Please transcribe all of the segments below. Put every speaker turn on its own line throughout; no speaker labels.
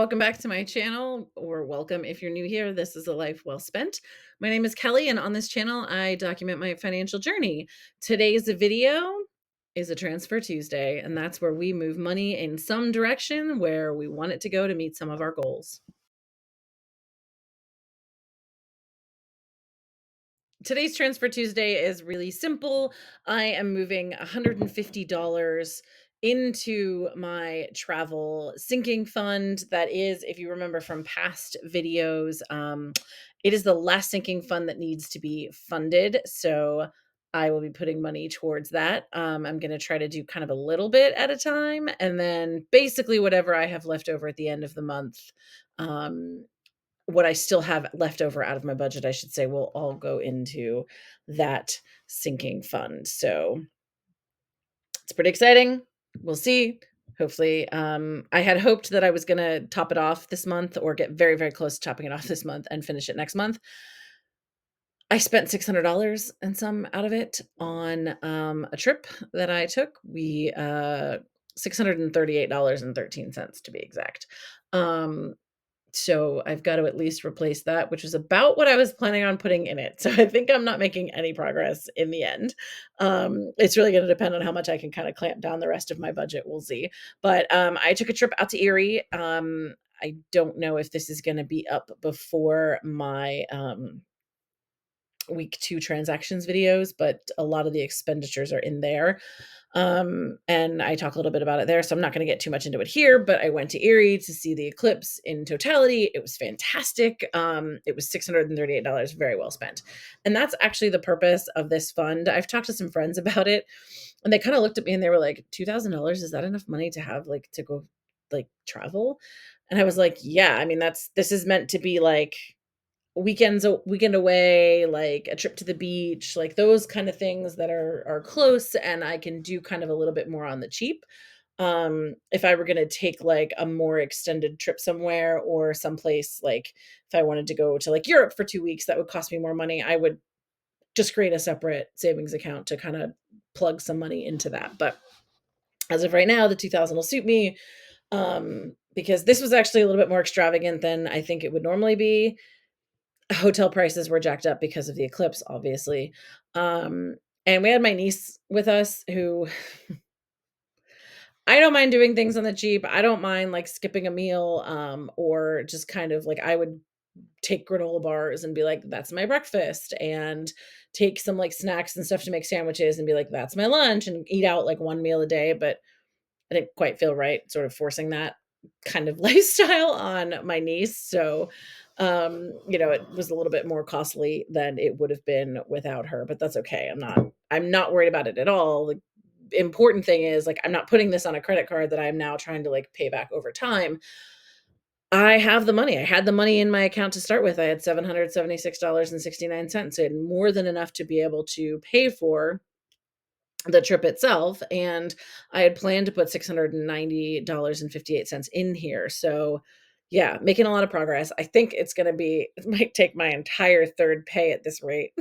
welcome back to my channel, or welcome if you're new here. This is A Life Well Spent. My name is Kelly, and on this channel, I document my financial journey. Today's video is a Transfer Tuesday, and that's where we move money in some direction where we want it to go to meet some of our goals. Today's Transfer Tuesday is really simple. I am moving $150 into my travel sinking fund. That is, if you remember from past videos, it is the last sinking fund that needs to be funded. So I will be putting money towards that. I'm going to try to do kind of a little bit at a time. And then basically whatever I have left over at the end of the month, um, what I still have left over out of my budget, I should say, will all go into that sinking fund. So it's pretty exciting. We'll see. Hopefully, I had hoped that I was going to top it off this month or get very, very close to topping it off this month and finish it next month. I spent $600 and some out of it on a trip that I took. We $638.13 to be exact. So I've got to at least replace that, which is about what I was planning on putting in it. So I think I'm not making any progress in the end. It's really going to depend on how much I can kind of clamp down the rest of my budget. We'll see. But I took a trip out to Erie. I don't know if this is going to be up before my week 2 transactions videos, but a lot of the expenditures are in there. And I talk a little bit about it there, so I'm not going to get too much into it here, but I went to Erie to see the eclipse in totality. It was fantastic. It was $638, very well spent. And that's actually the purpose of this fund. I've talked to some friends about it, and they kind of looked at me and they were like, $2,000, is that enough money to have like to go like travel? And I was like, yeah, I mean, this is meant to be like a weekend away, like a trip to the beach, like those kind of things that are close and I can do kind of a little bit more on the cheap. If I were going to take like a more extended trip somewhere or someplace, like if I wanted to go to like Europe for 2 weeks, that would cost me more money. I would just create a separate savings account to kind of plug some money into that. But as of right now, the 2000 will suit me. Because this was actually a little bit more extravagant than I think it would normally be. Hotel prices were jacked up because of the eclipse, obviously. Um, and we had my niece with us who I don't mind doing things on the cheap. I don't mind like skipping a meal, or just kind of like I would take granola bars and be like, that's my breakfast, and take some like snacks and stuff to make sandwiches and be like, that's my lunch, and eat out like one meal a day. But I didn't quite feel right sort of forcing that kind of lifestyle on my niece. So, it was a little bit more costly than it would have been without her, but that's okay. I'm not worried about it at all. The important thing is like I'm not putting this on a credit card that I'm now trying to like pay back over time. I have the money. I had the money in my account to start with. I had $776.69. So I had more than enough to be able to pay for the trip itself, and I had planned to put $690.58 in here. So, yeah, making a lot of progress. I think it might take my entire third pay at this rate.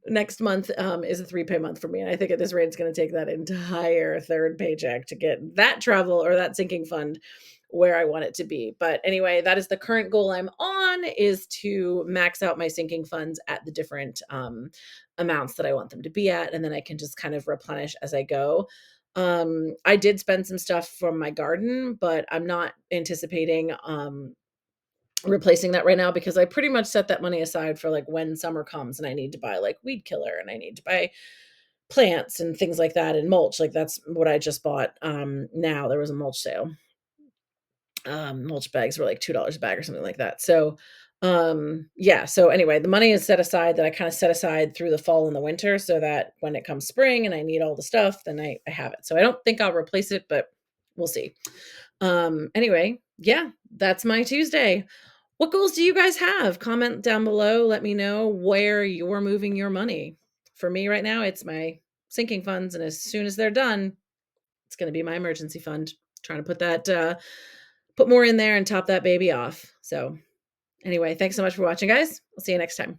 Next month is a 3-pay month for me, and I think at this rate it's going to take that entire third paycheck to get that travel or that sinking fund where I want it to be. But anyway, that is the current goal I'm on, is to max out my sinking funds at the different amounts that I want them to be at, and then I can just kind of replenish as I go. I did spend some stuff from my garden, but I'm not anticipating replacing that right now because I pretty much set that money aside for like when summer comes and I need to buy like weed killer and I need to buy plants and things like that and mulch. Like that's what I just bought. Now there was a mulch sale. Mulch bags were like $2 a bag or something like that. So yeah, so anyway, the money is set aside that I kind of set aside through the fall and the winter so that when it comes spring and I need all the stuff, then I have it. So I don't think I'll replace it, but we'll see. Anyway, yeah, that's my Tuesday. What goals do you guys have? Comment down below. Let me know where you're moving your money. For me right now, it's my sinking funds. And as soon as they're done, it's going to be my emergency fund. Trying to put more in there and top that baby off. So anyway, thanks so much for watching, guys. I'll see you next time.